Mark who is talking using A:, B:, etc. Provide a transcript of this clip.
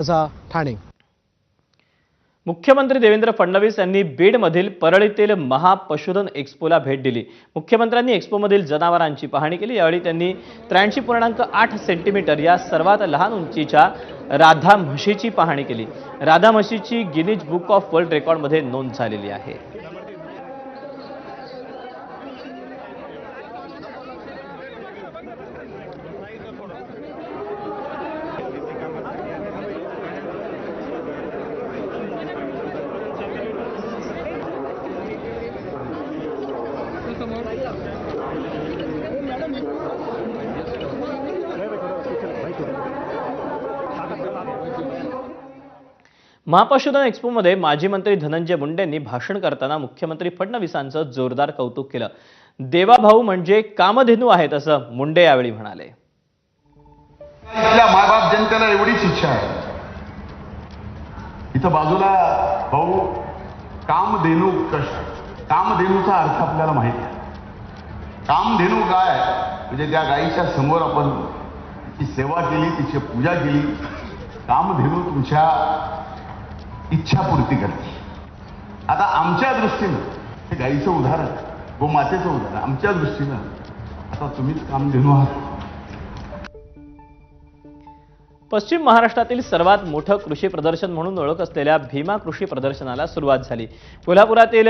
A: ठाणे।
B: मुख्यमंत्री देवेंद्र फडणवीस यांनी बीडमधील परळीतील महापशुधन एक्स्पोला भेट दिली। मुख्यमंत्र्यांनी एक्स्पोमधील जनावरांची पाहणी केली। यावेळी त्यांनी 83.8 सेंटीमीटर या सर्वात लहान उंचीच्या राधा म्हशीची पाहणी केली। राधा म्हशीची गिनीज बुक ऑफ वर्ल्ड रेकॉर्डमध्ये नोंद झालेली आहे। महापशुधन एक्स्पोमध्ये माजी मंत्री धनंजय मुंडेंनी भाषण करताना मुख्यमंत्री फडणवीसांचं जोरदार कौतुक केलं। देवाभाऊ म्हणजे कामधेनू आहेत असं मुंडे यावेळी म्हणाले।
C: इथल्या मायबाप जनतेला एवढीच इच्छा आहे, इथं बाजूला भाऊ कामधेनू कामधेनूचा अर्थ आपल्याला माहिती आहे। कामधेनू गाय म्हणजे त्या गायीच्या समोर आपण तिची सेवा केली, तिची पूजा केली। कामधेनू तुमच्या इच्छापूर्ती करते। आता आमच्या दृष्टीनं हे गायीचं उदाहरण, गोमातेचं उदाहरण, आमच्या दृष्टीनं आता तुम्हीच कामधेनू आहात।
B: पश्चिम महाराष्ट्रातील सर्वात मोठं कृषी प्रदर्शन म्हणून ओळख असलेल्या भीमा कृषी प्रदर्शनाला सुरुवात झाली। कोल्हापुरातील